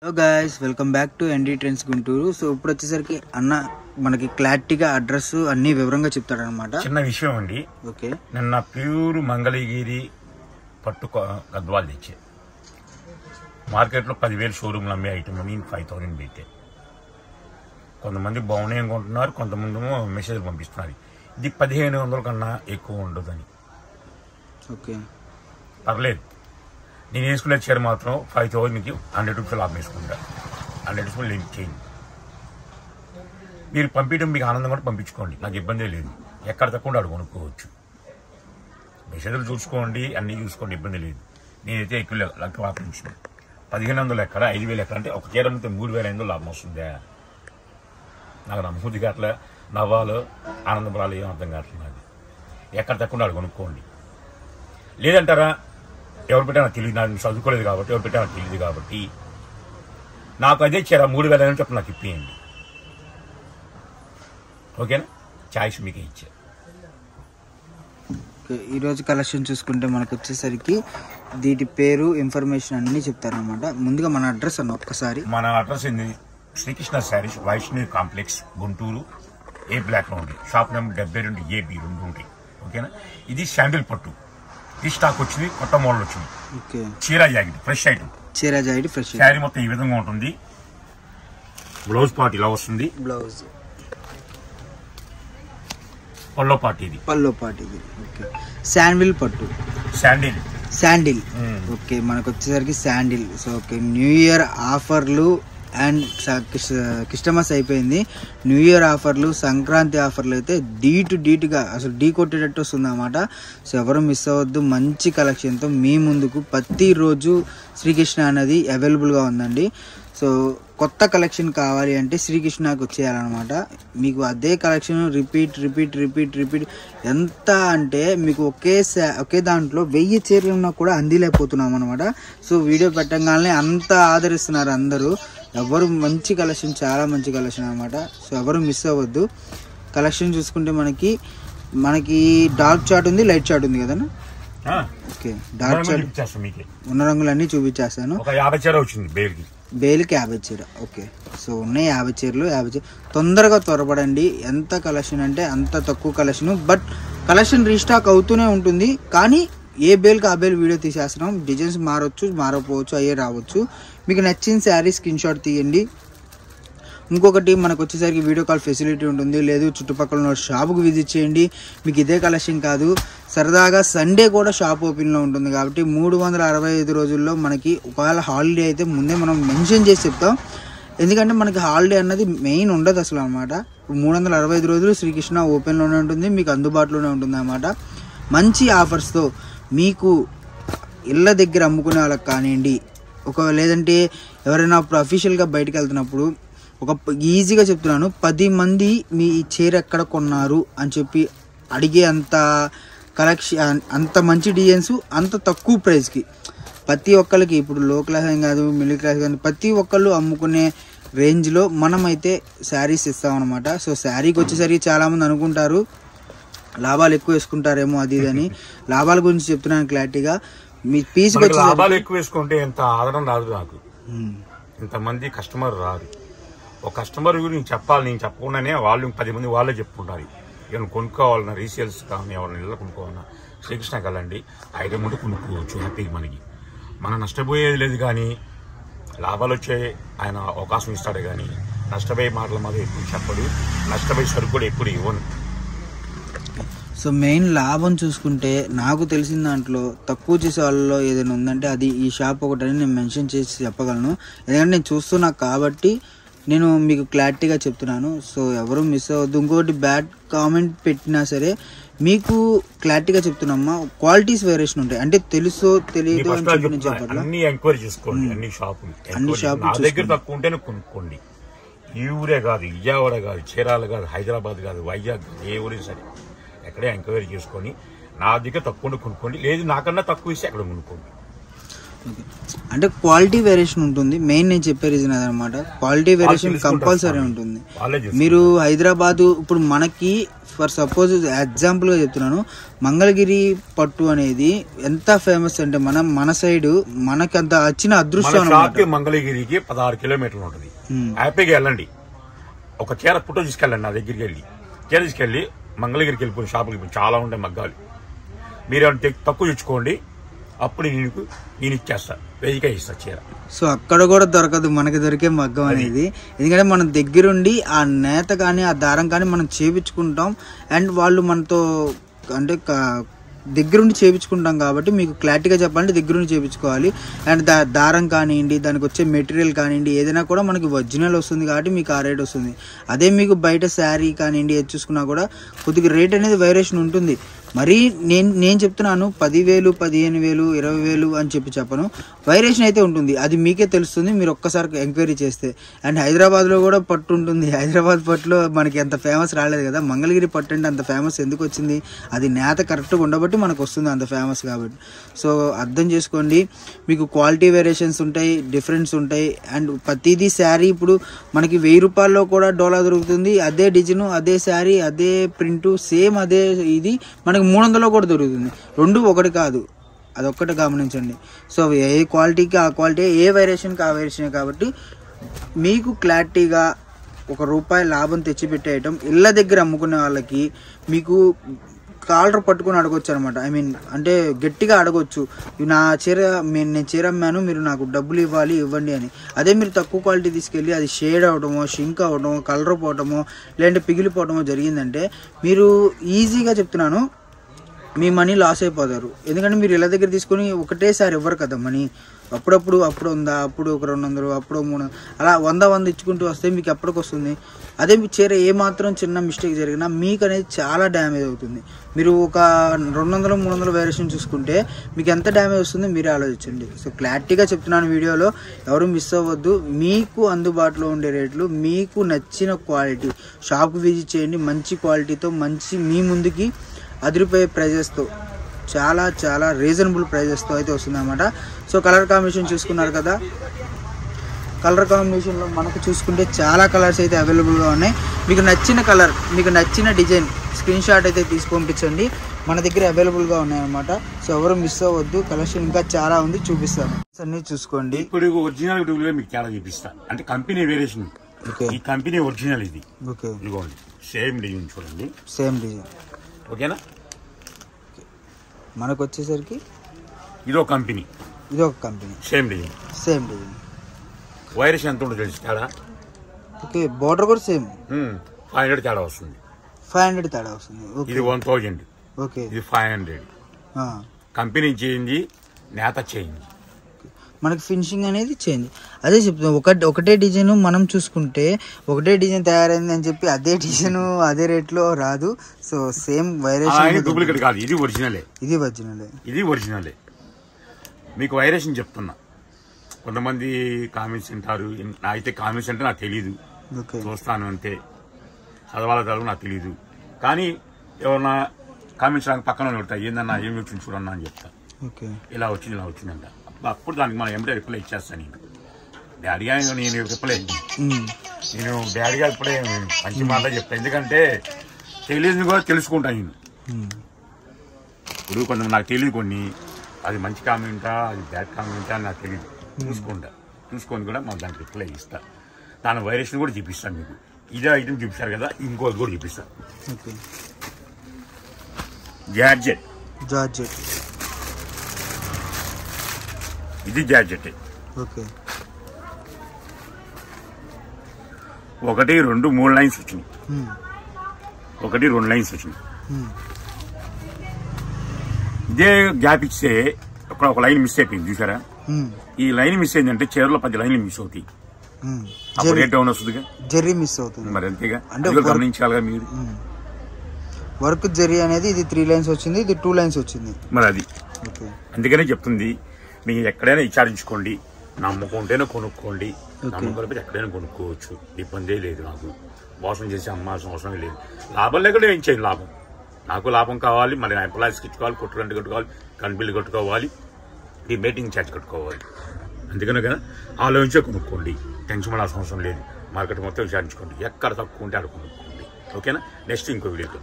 Hello guys, welcome back to ND trends Guntur. So ఇప్పుడు వచ్చేసరికి అన్న మనకి క్లారిటీగా అడ్రస్ అన్ని వివరంగా చెప్తాడనమాట. చిన్న విషయం అండి. ఓకే, నిన్న ప్యూర్ మంగళగిరి పట్టు గద్వాలు తెచ్చే మార్కెట్లో 10,000 షోరూమ్లు అమ్మే ఐటమ్ అని 5,000 పెట్టే. కొంతమంది బాగున్నాయి అనుకుంటున్నారు, కొంతమంది మెసేజ్ పంపిస్తున్నారు ఇది 1,500 కన్నా ఎక్కువ ఉండదని. ఓకే పర్లేదు, నేను వేసుకునే చీర మాత్రం 5,000కి 100 రూపాయలు లాభం వేసుకుంటా. 100 రూపాయలు లింక్ చేయండి. మీరు పంపించడం మీకు ఆనందం కూడా పంపించుకోండి, నాకు ఇబ్బంది లేదు. ఎక్కడ తక్కువ అడుగు కొనుక్కోవచ్చు. మెసేజ్లు చూసుకోండి, అన్నీ చూసుకోండి, ఇబ్బంది లేదు. నేనైతే ఎక్కువ లెక్క వాపించిన 1,500 ఎక్కడ 5,000 ఎక్కడ అంటే ఒక చీర అమ్మితే 3,500 లాభం వస్తుందా? నాకు నమ్మకూది కావట్లే, నవ్వాలో ఆనందపడాలి ఏం అర్థం కావట్లేదు. నాకు ఎక్కడ తక్కువ అడుగు కొనుక్కోండి. లేదంటారా, ఎవరు పెట్టా నాకు తెలియదు, నాకు చదువుకోలేదు కాబట్టి, ఎవరు పెట్టా నాకు తెలియదు కాబట్టి నాకు అదే చీర 3,000 అని చెప్పి నాకు ఇప్పియండి. ఓకేనా? ఛాయిస్ మీకే ఇచ్చా. ఈరోజు కలెక్షన్ చూసుకుంటే మనకు వచ్చేసరికి దీటి పేరు ఇన్ఫర్మేషన్ అన్ని చెప్తారనమాట. ముందుగా మన అడ్రస్ అన్న ఒక్కసారి. మన అడ్రస్ ఏంది? శ్రీకృష్ణ శారీస్, వైష్ణవి కాంప్లెక్స్, గుంటూరు. ఏ బ్లాక్ లో ఉంది. షాప్ నెంబర్ 72 AB 2 ఉంటాయి. ఓకేనా? ఇది శాండిల్ పట్టు. ఈ స్టాక్ వచ్చింది, కొత్త మోడల్ వచ్చింది. ఓకే, చీరా జాకెట్ ఫ్రెష్ ఐటమ్. చీరా జాకెట్ ఫ్రెష్. శారీ మొత్తం ఈ విధంగా ఉంటుంది. బ్లౌజ్ పార్ట్ ఇలా వస్తుంది. బ్లౌజ్ పల్లో పార్ట్ ఇది. పల్లో పార్ట్ ఇది. ఓకే, శాండిల్ పట్టు. శాండిల్. ఓకే, మనకు వచ్చేసరికి sandal. So okay, new year ఆఫర్లు అండ్ క్రిస్టమస్ అయిపోయింది. న్యూ ఇయర్ ఆఫర్లు, సంక్రాంతి ఆఫర్లు అయితే డీటుగా అసలు ఢీ కొట్టేటట్టు వస్తుంది అన్నమాట. సో ఎవరు మిస్ అవ్వద్దు. మంచి కలెక్షన్తో మీ ముందుకు ప్రతిరోజు శ్రీకృష్ణ అనేది అవైలబుల్గా ఉందండి. సో కొత్త కలెక్షన్ కావాలి అంటే శ్రీకృష్ణకు వచ్చేయాలన్నమాట. మీకు అదే కలెక్షన్ రిపీట్ ఎంత అంటే మీకు ఒకే దాంట్లో 1000 చీరలు ఉన్నా కూడా అందిలేకపోతున్నాం అనమాట. సో వీడియో పెట్టగానే అంత ఆదరిస్తున్నారు అందరూ. ఎవరు మంచి కలెక్షన్, చాలా మంచి కలెక్షన్ అనమాట. సో ఎవరు మిస్ అవ్వద్దు. కలెక్షన్ చూసుకుంటే మనకి డార్క్ చార్ట్ ఉంది, లైట్ చార్ట్ ఉంది కదన్నా. ఓకే, డార్క్ చార్ట్ ఉన్న రంగులన్నీ చూపించేస్తాను. ఒక 50 చీర వచ్చింది బేల్కి 50 చీర. ఓకే, సో ఉన్నాయి 50 చీరలు. 50 చీర తొందరగా త్వరపడండి. ఎంత కలెక్షన్ అంటే అంత తక్కువ కలెక్షన్, బట్ కలెక్షన్ రీస్టాక్ అవుతూనే ఉంటుంది. కానీ ఏ బేల్కి ఆ బేల్ వీడియో తీసేస్తున్నాం. డిజైన్స్ మారొచ్చు, మారకపోవచ్చు, అయ్యే రావచ్చు. మీకు నచ్చిన శారీ స్క్రీన్ షాట్ తీయండి. ఇంకొకటి మనకు వచ్చేసరికి వీడియో కాల్ ఫెసిలిటీ ఉంటుంది. లేదు చుట్టుపక్కల ఉన్న షాపుకు విజిట్ చేయండి. మీకు ఇదే కలెక్షన్ కాదు, సరదాగా సండే కూడా షాప్ ఓపెన్లో ఉంటుంది. కాబట్టి 365 రోజుల్లో మనకి ఒకవేళ హాలిడే అయితే ముందే మనం మెన్షన్ చేసి చెప్తాం. ఎందుకంటే మనకి హాలిడే అన్నది మెయిన్ ఉండదు అసలు అనమాట. 365 రోజులు శ్రీకృష్ణ ఓపెన్లోనే ఉంటుంది, మీకు అందుబాటులోనే ఉంటుంది అన్నమాట. మంచి ఆఫర్స్తో మీకు ఇళ్ళ దగ్గర అమ్ముకునే వాళ్ళకి కానివ్వండి, లేదంటే ఎవరైనా ఇప్పుడు అఫీషియల్గా బయటకు వెళ్తున్నప్పుడు ఈజీగా చెప్తున్నాను, 10 మంది మీ చీర ఎక్కడ కొన్నారు అని చెప్పి అడిగే అంత కలెక్షన్, అంత మంచి డిజైన్స్ అంత తక్కువ ప్రైస్కి ప్రతి ఒక్కరికి, ఇప్పుడు లో క్లాస్ అని కాదు, మిడిల్ క్లాస్ కానీ ప్రతి ఒక్కళ్ళు అమ్ముకునే రేంజ్లో మనమైతే శారీస్ ఇస్తామన్నమాట. సో శారీకి వచ్చేసరికి చాలామంది అనుకుంటారు లాభాలు ఎక్కువ వేసుకుంటారేమో అది అని. లాభాల గురించి చెప్తున్నాను క్లారిటీగా. మీ పీస్ లాభాలు ఎక్కువ వేసుకుంటే ఎంత ఆదరణ రాదు నాకు, ఇంతమంది కస్టమర్ రారు. ఒక కస్టమర్ గురించి చెప్పాలి, నేను చెప్పకుండానే వాళ్ళు 10 మంది వాళ్ళే చెప్పుకుంటారు. ఏమైనా కొనుక్కోవాలన్నా, రీసేల్స్ కానీ ఎవరైనా ఇళ్ళ కొనుక్కోవాలన్నా శ్రీకృష్ణకి వెళ్ళండి, ఐటమ్ ఉంటే కొనుక్కోవచ్చు హ్యాపీగా. మనం నష్టపోయేది లేదు, కానీ లాభాలు వచ్చే ఆయన అవకాశం ఇస్తాడు. కానీ నష్టపోయే మాటలు మాత్రం ఎప్పుడు చెప్పడు, నష్టపోయే సరుకు కూడా ఎప్పుడు ఇవ్వను. సో మెయిన్ లాభం చూసుకుంటే నాకు తెలిసిన దాంట్లో తక్కువ చేసే వాళ్ళలో ఏదైనా ఉందంటే అది ఈ షాప్ ఒకటని నేను మెన్షన్ చేసి చెప్పగలను. ఎందుకంటే నేను చూస్తున్నా కాబట్టి నేను మీకు క్లారిటీగా చెప్తున్నాను. సో ఎవరు మిస్ అవ్వద్దు. ఇంకొకటి బ్యాడ్ కామెంట్ పెట్టినా సరే మీకు క్లారిటీగా చెప్తున్నామ్మా, క్వాలిటీస్ వేరియేషన్ ఉంటాయి. అంటే తెలుసో తెలియదు అని చెప్పి నేను చెప్పాలి. అన్ని ఎంక్వైరీ చేసుకోండి, అన్ని షాపులు దగ్గర తక్కువ ఉంటేనే కొనుక్కోండి. ఈ ఊరే కాదు, విజయవాడ కాదు, చీరాల కాదు, హైదరాబాద్ కాదు, వైజాగ్ కాదు, ఏ ఊరే సరే ఎక్కడే ఎంక్వైరీ చేసుకొని నా దగ్గర తక్కువ కొనుక్కోండి. లేదు నాకన్నా తక్కువ ఇస్తే అక్కడ కొనుక్కోండి. అంటే క్వాలిటీ వేరియేషన్ ఉంటుంది. మెయిన్ నేను చెప్పే రీజన్ అదనమాట. క్వాలిటీ వేరియేషన్ కంపల్సరీ ఉంటుంది. మీరు హైదరాబాద్ ఇప్పుడు మనకి ఫర్ సపోజ్ ఎగ్జాంపుల్ గా చెప్తున్నాను, మంగళగిరి పట్టు అనేది ఎంత ఫేమస్ అంటే మన సైడ్ మనకి అంత వచ్చిన అదృష్టం అన్నమాట. మంగళగిరికి 16 కిలోమీటర్లు ఉంటుంది. హ్యాపీగా వెళ్ళండి, ఒక చీర ఫోటో తీసుకెళ్ళండి, నా దగ్గరికి వెళ్ళి చీర తీసుకెళ్ళి మంగళగిరికి వెళ్ళిపోయి షాపులకి చాలా ఉంటాయి మగ్గాలు, మీరు తక్కువ తెచ్చుకోండి, అప్పుడు నేను ఇచ్చేస్తా, 1000కే ఇస్తా చీర. సో అక్కడ కూడా దొరకదు మనకి దొరికే మగ్గం అనేది. ఎందుకంటే మనం దగ్గరుండి ఆ నేత కానీ ఆ దారం కానీ మనం చేపించుకుంటాం. అండ్ వాళ్ళు మనతో అంటే దగ్గరుండి చేపించుకుంటాం కాబట్టి మీకు క్లారిటీగా చెప్పాలంటే దగ్గరుండి చేపించుకోవాలి. అండ్ దారం కానివ్వండి, దానికి వచ్చే మెటీరియల్ కానివ్వండి, ఏదైనా కూడా మనకి ఒరిజినల్ వస్తుంది కాబట్టి మీకు ఆ రేట్ వస్తుంది. అదే మీకు బయట శారీ కానివ్వండి ఏది చూసుకున్నా కూడా కొద్దిగా రేట్ అనేది వేరియేషన్ ఉంటుంది. మరి నేను చెప్తున్నాను 10,000, 15,000, 20,000 అని చెప్పను. వేరియేషన్ అయితే ఉంటుంది, అది మీకే తెలుస్తుంది మీరు ఒక్కసారి ఎంక్వైరీ చేస్తే. అండ్ హైదరాబాద్లో కూడా పట్టు ఉంటుంది. హైదరాబాద్ పట్టులో మనకి అంత ఫేమస్ రాలేదు కదా. మంగళగిరి పట్టు అంటే అంత ఫేమస్ ఎందుకు వచ్చింది? అది నేత కరెక్ట్గా ఉండబట్టి మనకు వస్తుంది అంత ఫేమస్ కాబట్టి. సో అర్థం చేసుకోండి, మీకు క్వాలిటీ వేరియేషన్స్ ఉంటాయి, డిఫరెన్స్ ఉంటాయి. అండ్ ప్రతిదీ శారీ ఇప్పుడు మనకి 1000 రూపాయల్లో కూడా డోలా దొరుకుతుంది. అదే డిజైన్, అదే శారీ, అదే ప్రింటు, సేమ్ అదే ఇది మనకి 300లో కూడా దొరుకుతుంది. రెండు ఒకటి కాదు, అదొక్కటి గమనించండి. సో ఏ క్వాలిటీకి ఆ క్వాలిటీ, ఏ వేరియేషన్కి ఆ వేరియేషన్ కాబట్టి మీకు క్లారిటీగా ₹1 లాభం తెచ్చిపెట్టే ఐటమ్ ఇళ్ళ దగ్గర అమ్ముకునే వాళ్ళకి మీకు కాలర్ పట్టుకుని అడగొచ్చు అనమాట. ఐ మీన్ అంటే గట్టిగా అడగొచ్చు, నా చీర నేను చీర అమ్మాను, మీరు నాకు డబ్బులు ఇవ్వండి అని. అదే మీరు తక్కువ క్వాలిటీ తీసుకెళ్ళి అది షేడ్ అవడమో, షింక్ అవడమో, కలర్ పోవటమో, లేదంటే పిగిలిపోవటమో జరిగిందంటే మీరు ఈజీగా చెప్తున్నాను మీ మనీ లాస్ అయిపోతారు. ఎందుకంటే మీరు ఇళ్ళ దగ్గర తీసుకొని ఒకటేసారి ఇవ్వరు కదా మనీ. అప్పుడు ఉందా, అప్పుడు ఒక 200, అప్పుడు 300, అలా 100 ఇచ్చుకుంటూ వస్తే మీకు ఎప్పటికి వస్తుంది? అదే మీ చీర ఏమాత్రం చిన్న మిస్టేక్ జరిగినా మీకు అనేది చాలా డ్యామేజ్ అవుతుంది. మీరు ఒక 200, 300 వేరియేషన్ చూసుకుంటే మీకు ఎంత డ్యామేజ్ వస్తుంది మీరే ఆలోచించండి. సో క్లారిటీగా చెప్తున్నాను వీడియోలో, ఎవరు మిస్ అవ్వద్దు. మీకు అందుబాటులో ఉండే రేట్లు, మీకు నచ్చిన క్వాలిటీ షాప్కి విజిట్ చేయండి. మంచి క్వాలిటీతో, మంచి మీ ముందుకి అదిరిపోయే ప్రైజెస్తో, చాలా చాలా రీజనబుల్ ప్రైజెస్తో అయితే వస్తుంది అన్నమాట. సో కలర్ కాంబినేషన్ చూసుకున్నారు కదా, కలర్ కాంబినేషన్లో మనకు చూసుకుంటే చాలా కలర్స్ అయితే అవైలబుల్గా ఉన్నాయి. మీకు నచ్చిన కలర్, మీకు నచ్చిన డిజైన్ స్క్రీన్ షాట్ అయితే తీసి పంపించండి, మన దగ్గర అవైలబుల్గా ఉన్నాయన్నమాట. సో ఎవరు మిస్ అవ్వద్దు, కలెక్షన్ ఇంకా చాలా ఉంది, చూపిస్తాను అన్నీ చూసుకోండి. ఇప్పుడు ఒరిజినల్ మీకు చాలా చూపిస్తాను, అంటే కంపెనీ వేరియేషన్. ఈ కంపెనీ ఒరిజినల్ ఇది. ఓకే, ఇదిగోండి సేమ్ డిజైన్ చూడండి, సేమ్ డిజైన్. ఓకేనా? మనకు వచ్చేసరికి ఇదో కంపెనీ, సేమ్ డిజైన్. వైరస్ ఎంత ఉంటుందో తెలుసు తేడా? ఓకే, బోర్డర్ కూడా సేమ్. 500 తేడా వస్తుంది. 500 తేడా వస్తుంది. ఇది 1000. ఓకే, ఇది 500. కంపెనీ చేంజ్, నేత చేంజ్, మనకి ఫినిషింగ్ అనేది చేంజ్. అదే చెప్తాం, ఒకటే డిజైన్ మనం చూసుకుంటే ఒకటే డిజైన్ తయారైంది అని చెప్పి అదే డిజైన్ అదే రేట్లో రాదు. సో సేమ్ వైరేషన్, డూప్లికేట్ కాదు, ఇది ఒరిజినలే. ఇది ఒరిజినలే. మీకు వైరేషన్ చెప్తున్నా. కొంతమంది కామెంట్స్ వింటారు, అయితే కామెంట్స్ అంటే నాకు తెలీదు, చూస్తాను అంతే, చదవాల నాకు తెలీదు. కానీ ఎవరన్నా కామెంట్స్ పక్కన పెడతాయి, ఏందన్నా ఏమి వచ్చింది చూడన్నా అని చెప్తా. ఇలా వచ్చిందంట. అప్పుడు దానికి మనం ఎంబడే రిప్లై ఇచ్చేస్తాను. డాడీగా నేను రిప్లై, నేను డాడీగా ఇప్పుడే మంచి మాట చెప్తాను. ఎందుకంటే తెలియదు కూడా తెలుసుకుంటాను నేను. ఇప్పుడు కొంచెం నాకు తెలియదు కొన్ని, అది మంచి కామెంటా, అది బ్యాడ్ కామెంటా అని నాకు తెలియదు. చూసుకొని కూడా మనం దానికి రిప్లై ఇస్తా. దాని వైరేషన్ కూడా చూపిస్తాను మీకు. ఇదే ఐటమ్ చూపిస్తారు కదా, ఇంకోటి కూడా చూపిస్తాను. జార్జెట్, ఇది జార్జెట్. 1, 2, 3 లైన్స్ వచ్చినాయి. 1, 2 లైన్స్ వచ్చినాయి. ఇదే గ్యాప్ ఇస్తే ఒక లైన్ మిస్ అయిపోయింది చూసారా? ఈ లైన్ మిస్ అయిందంటే చీరలో 10 లైన్లు మిస్ అవుతాయి. అప్పుడు రేట్ డౌన్ వస్తుందిగా, జెర్రీ మిస్ అవుతుంది. మరి అంతేగా, అంటే గమనించాలిగా మీరు. వర్క్ జెర్రీ అనేది ఇది 3 లైన్స్ వచ్చింది, ఇది 2 లైన్స్ వచ్చింది. మరి అది అందుకనే చెప్తుంది, మీకు ఎక్కడైనా విచారించుకోండి, నమ్మకం ఉంటేనే కొనుక్కోండి. నమ్మకం ఎక్కడైనా కొనుక్కోవచ్చు, ఇబ్బందే లేదు. నాకు మోసం చేసి అమ్మాల్సిన అవసరం లేదు. లాభం లేకుండా ఏం చేయండి, లాభం నాకు లాభం కావాలి, మరి ఎంప్లాయీస్కి ఇచ్చుకోవాలి, కొట్టు రెంట్ కట్టుకోవాలి, కరెంట్ బిల్లు కట్టుకోవాలి, మీ మేటింగ్ ఛార్జ్ కట్టుకోవాలి. అందుకనే కదా ఆలోచించే కొనుక్కోండి, టెన్షన్ పడాల్సిన అవసరం లేదు. మార్కెట్ మొత్తం విచారించుకోండి, ఎక్కడ తక్కువ ఉంటే అక్కడ కొనుక్కోండి. ఓకేనా? నెక్స్ట్ ఇంకో వీడియోతో